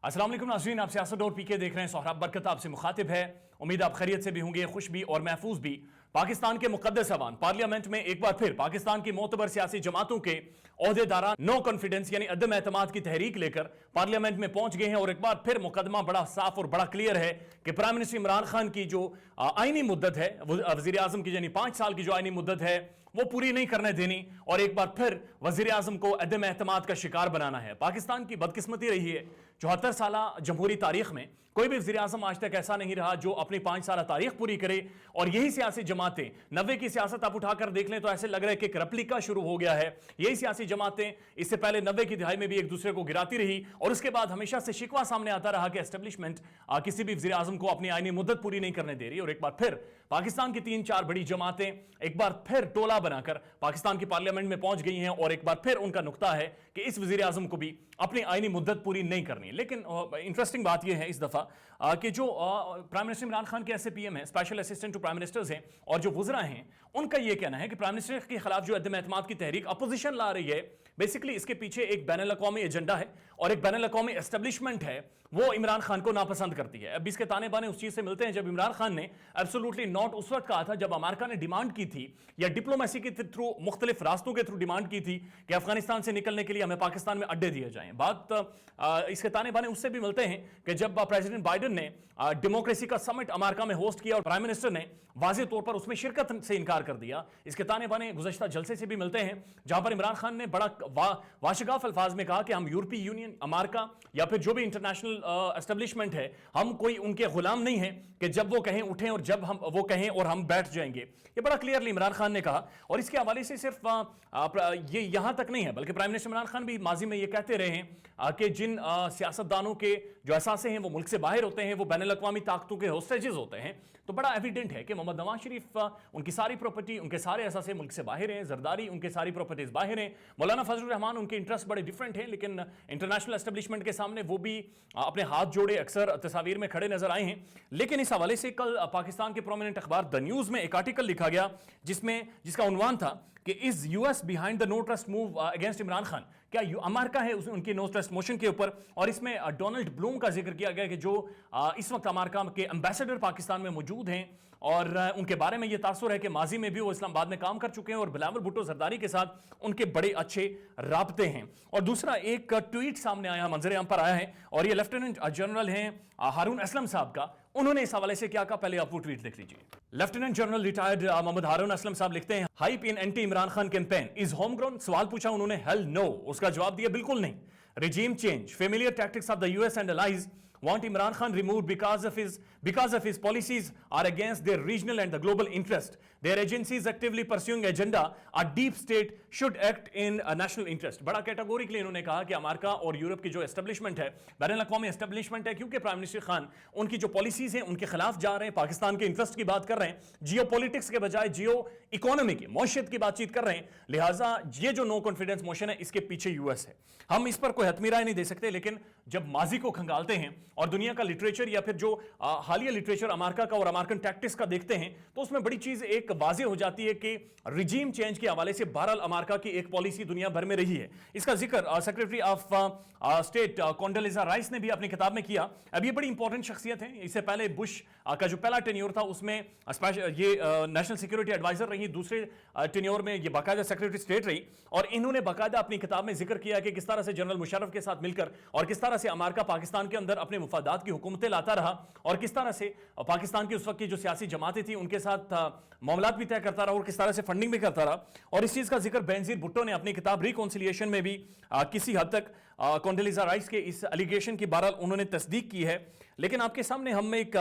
अस्सलाम वालेकुम नाज़रीन, आप सियासत और पीके देख रहे हैं। सोहराब बरकत आपसे मुखातिब है। उम्मीद आप खैरियत से भी होंगे, खुश भी और महफूज भी। पाकिस्तान के मुकद्दस अवान पार्लियामेंट में एक बार फिर पाकिस्तान की मोतबर सियासी जमातों के ओहदेदारान नो कॉन्फिडेंस यानी अदम एतमाद की तहरीक लेकर पार्लियामेंट में पहुंच गए हैं और एक बार फिर मुकदमा बड़ा साफ और बड़ा क्लियर है कि प्राइम मिनिस्टर इमरान खान की जो आईनी मुद्दत है, वजीर आजम की यानी 5 साल की जो आईनी मुद्दत है वो पूरी नहीं करने देनी और एक बार फिर वजीर आजम को अदम एतमाद का शिकार बनाना है। पाकिस्तान की बदकिस्मती रही है 74 साल जमहूरी तारीख में कोई भी वज़ीर आज़म आज तक ऐसा नहीं रहा जो अपनी 5 साल तारीख पूरी करे। और यही सियासी जमातें 90 की सियासत आप उठाकर देख लें तो ऐसे लग रहा है कि एक रेप्लिका शुरू हो गया है। यही सियासी जमातें इससे पहले 90 की दिहाई में भी एक दूसरे को गिराती रही और उसके बाद हमेशा से शिकवा सामने आता रहा कि एस्टेब्लिशमेंट किसी भी वज़ीर आज़म को अपनी आईनी मुद्दत पूरी नहीं करने दे रही। और एक बार फिर पाकिस्तान की 3-4 बड़ी जमातें एक बार फिर टोला बनाकर पाकिस्तान की पार्लियामेंट में पहुंच गई हैं और एक बार फिर उनका नुक्ता है कि इस वज़ीर आज़म को भी अपनी आईनी मुद्दत पूरी नहीं करनी। लेकिन इंटरेस्टिंग बात यह है इस दफा कि जो प्राइम मिनिस्टर इमरान खान के ऐसे पीएम हैं, special assistant to prime ministers हैं और जो वुज़रा हैं, उनका यह कहना है कि प्राइम मिनिस्टर के खिलाफ जो अदम एतमाद की तहरीक अपोजिशन ला रही है, बेसिकली इसके पीछे एक बैनुल अक़वामी एजेंडा है और एक बैनुल अक़वामी एस्टेब्लिशमेंट है वो इमरान खान को नापसंद करती है। अब इसके ताने बाने उस चीज से मिलते हैं जब इमरान खान ने एब्सोल्युटली नॉट उस वक्त कहा था जब अमेरिका ने डिमांड की थी या डिप्लोमेसी के थ्रू मुख्तलिफ रास्तों के थ्रू डिमांड की थी कि अफगानिस्तान से निकलने के लिए हमें पाकिस्तान में अड्डे दिए जाएं। बात इसके ताने बाने उससे भी मिलते हैं कि जब प्रेसिडेंट बाइडेन ने डेमोक्रेसी का समिट अमेरिका में होस्ट किया और प्राइम मिनिस्टर ने वाज़ेह तौर पर उसमें शिरकत से इनकार कर दिया, इसके ताने बाने गुज़श्ता जलसे से भी मिलते हैं जहां पर इमरान खान ने बड़ा वाशिगाफ अल्फाज में कहा कि हम यूरोपीय यूनियन, अमेरिका या फिर जो भी इंटरनेशनल एस्टेब्लिशमेंट है, हम कोई उनके गुलाम नहीं है कि जब वो कहें उठें और जब हम वो कहें और हम बैठ जाएंगे। ये बड़ा क्लियरली इमरान खान ने कहा और इसके हवाले से सिर्फ ये यहां तक नहीं है बल्कि प्राइम मिनिस्टर इमरान खान भी माजी में ये कहते रहे हैं कि जिन सियासतदानों के जो एहसासे हैं वो मुल्क से बाहर होते हैं, वो बैनुल अक़वामी ताकतों के होस्टेजेस होते हैं। तो बड़ा एविडेंट है कि मोहम्मद नवाज शरीफ उनकी सारी प्रॉपर्टी, उनके सारे एहसासे मुल्क से बाहर हैं, जरदारी उनके सारी प्रॉपर्टीज बाहर हैं, मौलाना फजलुर रहमान उनके इंटरेस्ट बड़े डिफरेंट हैं, लेकिन इंटरनेशनल एस्टेब्लिशमें के सामने वो भी अपने हाथ जोड़े अक्सर तस्वीर में खड़े नजर आए हैं। लेकिन इस हवाले से कल पाकिस्तान के प्रोमिनेंट अखबार द न्यूज में एक आर्टिकल लिखा गया जिसका उन्वान था कि is US behind the no trust move against Imran Khan, क्या अमेरिका है उनकी नो ट्रस्ट मोशन के ऊपर। और इसमें डोनाल्ड ब्लूम का जिक्र किया गया कि जो इस वक्त अमेरिका के एम्बेसडर पाकिस्तान में मौजूद हैं और उनके बारे में यह तासुर है कि माजी में भी वो इस्लामाबाद में काम कर चुके हैं और बिलावल भुट्टो जरदारी के साथ उनके बड़े अच्छे राब्ते हैं। और दूसरा एक ट्वीट सामने आया, मंजर आम पर आया है और ये लेफ्टिनेंट जनरल हैं हारून असलम साहब का। उन्होंने इस हवाले से क्या कहा, पहले आप वो ट्वीट देख लीजिए। लेफ्टिनेंट जनरल रिटायर्ड मोहम्मद हारून असलम साहब लिखते हैं, hype in anti Imran Khan campaign is home ground. सवाल पूछा उन्होंने, हेल नो, उसका जवाब दिया बिल्कुल नहीं। regime change, familiar tactics of the US and allies want Imran Khan removed because of his policies are against their regional and the global interest. Their agencies actively pursuing agenda. A deep state should act in a national interest. बड़ा categorically इन्होंने कहा कि America और Europe की जो establishment है, बैनुल अक़वामी establishment है, क्योंकि प्राइम मिनिस्टर खान उनकी जो पॉलिसीज हैं उनके खिलाफ जा रहे हैं, पाकिस्तान के इंटरेस्ट की बात कर रहे हैं, जियो पॉलिटिक्स के बजाय जियो इकोनॉमी की मौशियत की बातचीत कर रहे हैं। लिहाजा ये जो नो कॉन्फिडेंस मोशन है इसके पीछे यूएस है। हम इस पर कोई हतमी राय नहीं दे सकते, लेकिन जब माजी को खंगालते हैं और दुनिया का लिटरेचर या फिर जो हालिया लिटरेचर अमेरिका का और अमेरिकन टैक्टिक्स का देखते हैं तो उसमें बड़ी चीज एक वाज़ेह हो जाती है कि रिजीम चेंज के हवाले से बहरहाल अमेरिका की एक पॉलिसी दुनिया भर में रही है। इसका जिक्र सेक्रेटरी ऑफ स्टेट कोंडोलीजा राइस ने भी अपनी किताब में किया। अब ये बड़ी इंपॉर्टेंट शख्सियत है। इससे पहले बुश का जो पहला टेन्योर था उसमें ये नेशनल सिक्योरिटी एडवाइजर रही, दूसरे टेन्योर में ये बाकायदा सेक्रेटरी स्टेट रही और इन्होंने बाकायदा अपनी किताब में जिक्र किया कि किस तरह से जनरल मुशर्रफ के साथ मिलकर और किस तरह से अमेरिका पाकिस्तान के अंदर अपने मुफादात की हुकूमतें लाता रहा और किस तरह से पाकिस्तान की उस वक्त की जो सियासी जमातें थी उनके साथ मामलात भी तय करता रहा और किस तरह से फंडिंग भी करता रहा। और इस चीज का जिक्र बेनजीर भुट्टो ने अपनी किताब रिकॉन्सिलिएशन में भी किसी हद तक कोंडोलीजा राइस के इस एलिगेशन की बहरहाल उन्होंने तस्दीक की है। लेकिन आपके सामने हम एक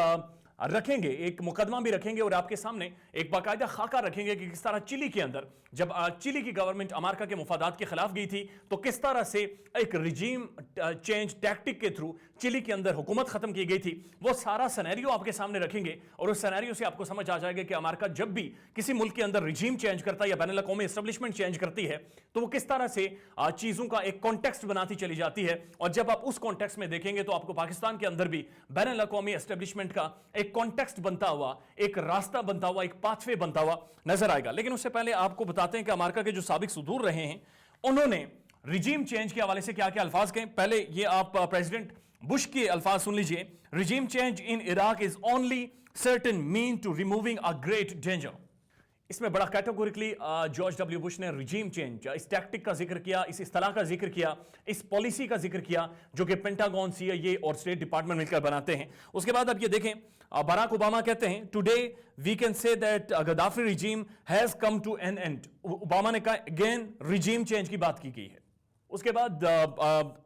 रखेंगे, एक मुकदमा भी रखेंगे और आपके सामने एक बाकायदा खाका रखेंगे कि किस तरह चिली के अंदर जब चिली की गवर्नमेंट अमेरिका के मुफादात के खिलाफ गई थी तो किस तरह से एक रिजीम चेंज टैक्टिक के थ्रू चिली के अंदर हुकूमत खत्म की गई थी। वो सारा सिनेरियो आपके सामने रखेंगे और उस सिनेरियो से आपको समझ आ जाएगा कि अमेरिका जब भी किसी मुल्क के अंदर रिजीम चेंज करता है या बैनुल अक़वामी एस्टेब्लिशमेंट चेंज करती है तो वो किस तरह से चीजों का एक कॉन्टेक्स्ट बनाती चली जाती है। और जब आप उस कॉन्टेक्स्ट में देखेंगे तो आपको पाकिस्तान के अंदर भी बैनुल अक़वामी एस्टेब्लिशमेंट का एक कॉन्टेक्स्ट बनता हुआ, एक रास्ता बनता हुआ, एक पाथवे बनता हुआ नजर आएगा। लेकिन उससे पहले आपको बताते हैं कि अमेरिका के जो साबिक सुदूर रहे हैं उन्होंने रिजीम चेंज के हवाले से क्या क्या अल्फाज कहें। पहले ये आप प्रेसिडेंट बुश के अल्फाज सुन लीजिए, regime change in Iraq is only certain mean to removing a great danger. इसमें बड़ा कैटेगोरिकली जॉर्ज डब्ल्यू बुश ने रिजीम चेंज, इस टैक्टिक का जिक्र किया, इस इस्तेलाह का जिक्र किया, इस पॉलिसी का जिक्र किया जो कि पेंटागन, CIA और स्टेट डिपार्टमेंट मिलकर बनाते हैं। उसके बाद अब ये देखें, बराक ओबामा कहते हैं today we can say that Gaddafi regime has come to an end. Obama ने कहा अगेन रिजीम चेंज की बात की गई है। उसके बाद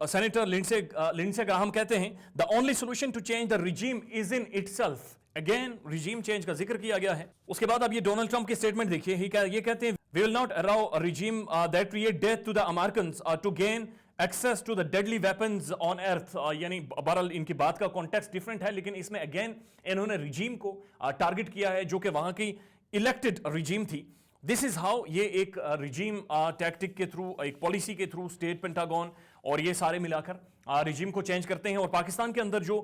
सेनेटर लिंडसे ग्राहम कहते हैं the only solution to change the regime is in itself. Again regime change का जिक्र किया गया है। उसके बाद अब ये डोनाल्ड ट्रंप की स्टेटमेंट देखिए, ये कहते हैं we will not allow a regime that create death to the Americans to gain access to the deadly weapons on earth. यानी बहरहाल इनकी बात का कॉन्टेक्स्ट डिफरेंट है, लेकिन इसमें अगेन इन्होंने रिजीम को टारगेट किया है जो कि वहां की इलेक्टेड रिजीम थी। दिस इज हाउ ये एक रिजीम टैक्टिक के थ्रू, एक पॉलिसी के थ्रू स्टेट, पेंटागन और ये सारे मिलाकर रिजीम को चेंज करते हैं। और पाकिस्तान के अंदर जो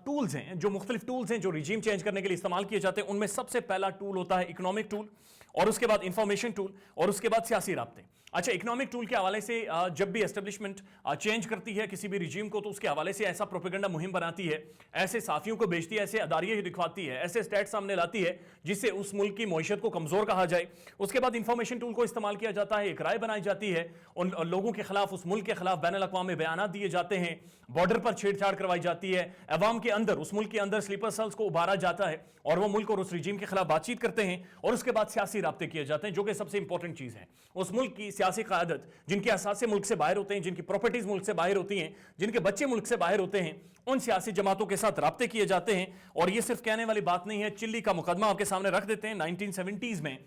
टूल्स हैं, जो मुख्तलिफ टूल्स हैं जो रिजीम चेंज करने के लिए इस्तेमाल किए जाते हैं, उनमें सबसे पहला टूल होता है इकोनॉमिक टूल, और उसके बाद इंफॉर्मेशन टूल, और उसके बाद सियासी राब्ते। अच्छा, इकोनॉमिक टूल के हवाले से जब भी एस्टेब्लिशमेंट चेंज करती है किसी भी रिजीम को, तो उसके हवाले से ऐसा प्रोपेगेंडा मुहिम बनाती है, ऐसे साफियों को भेजती है, ऐसे अदारियाँ दिखवाती है, ऐसे स्टैट सामने लाती है जिससे उस मुल्क की मईशत को कमजोर कहा जाए। उसके बाद इंफॉर्मेशन टूल को इस्तेमाल किया जाता है, एक राय बनाई जाती है, उन लोगों के खिलाफ, उस मुल्क के खिलाफ बैनुल-अक़वामी बयान दिए जाते हैं, बॉर्डर पर छेड़छाड़ करवाई जाती है, अवाम के अंदर, उस मुल्क के अंदर स्लीपर सेल्स को उबारा जाता है और वो मुल्क और उस रिजीम के खिलाफ बातचीत करते हैं। और उसके बाद सियासी राब्ते किए जाते हैं जो कि सबसे इंपॉर्टेंट चीज है। उस मुल्क की सियासी क़यादत, जिनके असासे मुल्क से बाहर होते हैं, जिनकी प्रॉपर्टीज मुल्क से बाहर होती हैं, जिनके बच्चे मुल्क से बाहर होते हैं, उन सियासी जमातों के साथ राब्ते किए जाते हैं। और ये सिर्फ कहने वाली बात नहीं है, चिली का मुकदमा आपके सामने रख देते हैं। 1970s में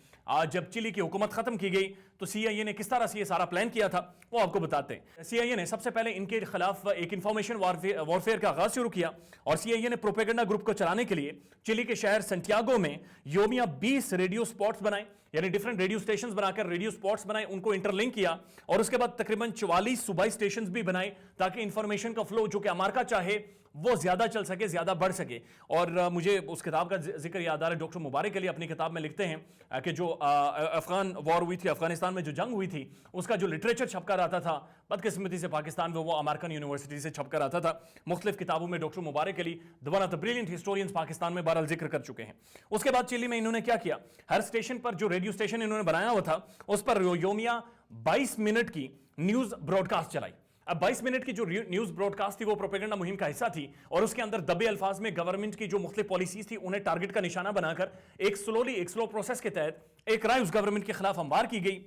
जब चिली की हुकूमत खत्म की गई तो CIA ने किस तरह से ये सारा प्लान किया था वो आपको बताते हैं। CIA ने सबसे पहले इनके खिलाफ एक इंफॉर्मेशन वॉरफेयर का आगाज शुरू किया और CIA ने प्रोपेगेंडा ग्रुप को चलाने के लिए चिली के शहर संटियागो में योमिया 20 रेडियो स्पॉट्स बनाए, यानी डिफरेंट रेडियो स्टेशंस बनाकर रेडियो स्पॉट्स बनाए, उनको इंटरलिंक किया। और उसके बाद तकरीबन 44 सूबाई स्टेशंस भी बनाए ताकि इंफॉर्मेशन का फ्लो जो कि अमेरिका चाहे वो ज्यादा चल सके, ज्यादा बढ़ सके। और मुझे उस किताब का जिक्र याद आ रहा है, डॉक्टर मुबारक अली अपनी किताब में लिखते हैं कि जो अफगान वॉर हुई थी, अफगानिस्तान में जो जंग हुई थी, उसका जो लिटरेचर छपकर आता था, बदकिस्मती से पाकिस्तान में वो अमेरिकन यूनिवर्सिटी से छपकर आता था। मुख्तलिफ किताबों में doctor Mubarak Ali, one of the brilliant historians Pakistan में बहरहाल जिक्र कर चुके हैं। उसके बाद चिली में इन्होंने क्या किया, हर स्टेशन पर जो रेडियो स्टेशन इन्होंने बनाया हुआ था उस पर योमिया 22 मिनट की न्यूज ब्रॉडकास्ट चलाई। अब 22 मिनट की जो न्यूज ब्रॉडकास्ट थी वो प्रोपेगेंडा मुहिम का हिस्सा थी और उसके अंदर दबे अल्फाज में गवर्नमेंट की जो मुख्तलिफ पॉलिसीज थी उन्हें टारगेट का निशाना बनाकर एक स्लो प्रोसेस के तहत एक राय उस गवर्नमेंट के खिलाफ हमवार की गई।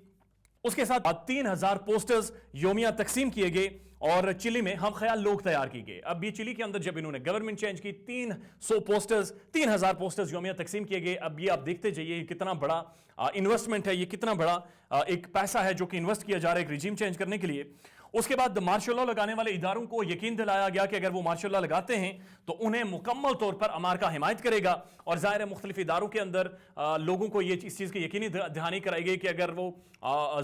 उसके साथ 3000 पोस्टर्स योमिया तकसीम किए गए और चिली में हम ख्याल लोग तैयार किए गए। अब ये चिली के अंदर जब इन्होंने गवर्नमेंट चेंज की 3000 पोस्टर्स योमिया तकसीम किए गए। अब ये आप देखते जाइए कितना बड़ा इन्वेस्टमेंट है, ये कितना बड़ा एक पैसा है जो कि इन्वेस्ट किया जा रहा है एक रिजीम चेंज करने के लिए। उसके बाद मार्शल लॉ लगाने वाले इदारों को यकीन दिलाया गया कि अगर वो मार्शल लॉ लगाते हैं तो उन्हें मुकम्मल तौर पर अमेरिका हिमायत करेगा। और जाहिर है मुख्तलिफ इदारों के अंदर लोगों को ये इस चीज़ की यकीनी दहानी कराई गई कि अगर वो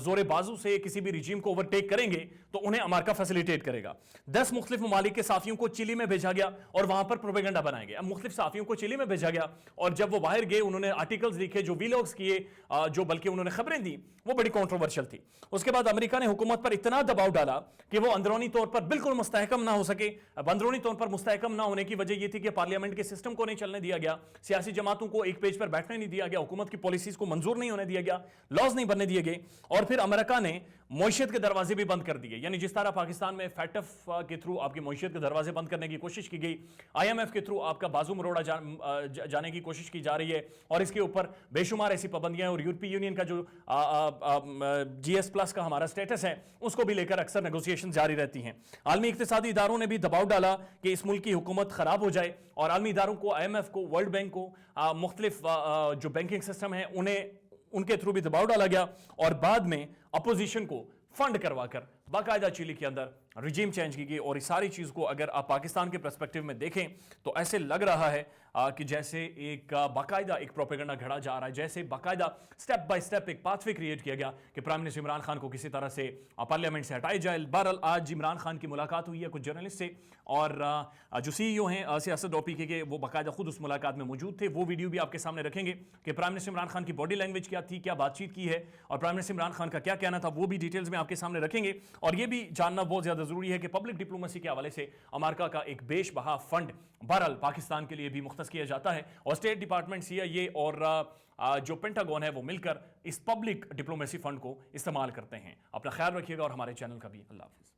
जोर बाजू से किसी भी रिजीम को ओवरटेक करेंगे तो उन्हें अमेरिका फैसिलिटेट करेगा। 10 मुख्तलिफ ममालिक के साफियों को चिली में भेजा गया और वहां पर प्रोपेगेंडा बनाया गया। मुख्तलिफ साफियों को चिली में भेजा गया और जब वो बाहर गए उन्होंने आर्टिकल्स लिखे, जो वीलॉग्स किए, जो बल्कि उन्होंने खबरें दी, वो बड़ी कॉन्ट्रोवर्शियल थी। उसके बाद अमेरिका ने हुकूमत पर इतना दबाव डाला कि वो अंदरूनी तौर पर बिल्कुल मुस्तहकम ना हो सके। अब अंदरूनी तौर पर मुस्तहकम ना होने की वजह यह थी कि पार्लियामेंट के सिस्टम को नहीं चलने दिया गया, सियासी जमातों को एक पेज पर बैठने नहीं दिया गया, हुकूमत की पॉलिसीज को मंजूर नहीं होने दिया गया, लॉज नहीं बनने दिए गए। और फिर अमेरिका ने मईशत के दरवाजे भी बंद कर दिए। यानी जिस तरह पाकिस्तान में फैटफ के थ्रू आपकी मईशत के दरवाजे बंद करने की कोशिश की गई, IMF के थ्रू आपका बाजू मरोड़ा जाने की कोशिश की जा रही है और इसके ऊपर बेशुमार ऐसी पाबंदियां, और यूरोपीय यूनियन का जो GS+ का हमारा स्टेटस है उसको भी लेकर अक्सर नेगोशिएशन जारी रहती हैं। आलमी इक्तिसादी इदारों ने भी दबाव डाला कि इस मुल्क की हुकूमत खराब हो जाए और आलमी इदारों को, IMF को, वर्ल्ड बैंक को, मुख्तलिफ जो बैंकिंग सिस्टम है उनके थ्रू भी दबाव डाला गया और बाद में अपोजिशन को फंड करवाकर बाकायदा चिली के अंदर रिजीम चेंज की गई। और इस सारी चीज़ को अगर आप पाकिस्तान के पर्सपेक्टिव में देखें तो ऐसे लग रहा है कि जैसे एक बाकायदा एक प्रोपेगेंडा घड़ा जा रहा है, जैसे बाकायदा स्टेप बाय स्टेप एक पाथवे क्रिएट किया गया कि प्राइम मिनिस्टर इमरान खान को किसी तरह से पार्लियामेंट से हटाया जाए। बहरहाल आज इमरान खान की मुलाकात हुई है कुछ जर्नलिस्ट से اور جو سی ای او ہیں سیاست اور پی کے وہ باقاعدہ خود اس ملاقات میں موجود تھے. وہ ویڈیو بھی آپ کے سامنے رکھیں گے کہ پرائم منسٹر عمران خان کی باڈی لینگویج کیا تھی, کیا بات چیت کی ہے, اور پرائم منسٹر عمران خان کا کیا کہنا تھا, وہ بھی ڈیٹیلز میں آپ کے سامنے رکھیں گے. اور یہ بھی جاننا بہت زیادہ ضروری ہے کہ پبلک ڈپلومیسی کے حوالے سے امریکہ کا ایک بیش بہا فنڈ بہرحال پاکستان کے لیے بھی مختص کیا جاتا ہے, اور اسٹیٹ ڈپارٹمنٹ سی آئی اے اور جو پینٹاگون ہے وہ مل کر اس پبلک ڈپلومیسی فنڈ کو استعمال کرتے ہیں. اپنا خیال رکھیے گا اور ہمارے چینل کا بھی. اللہ حافظ.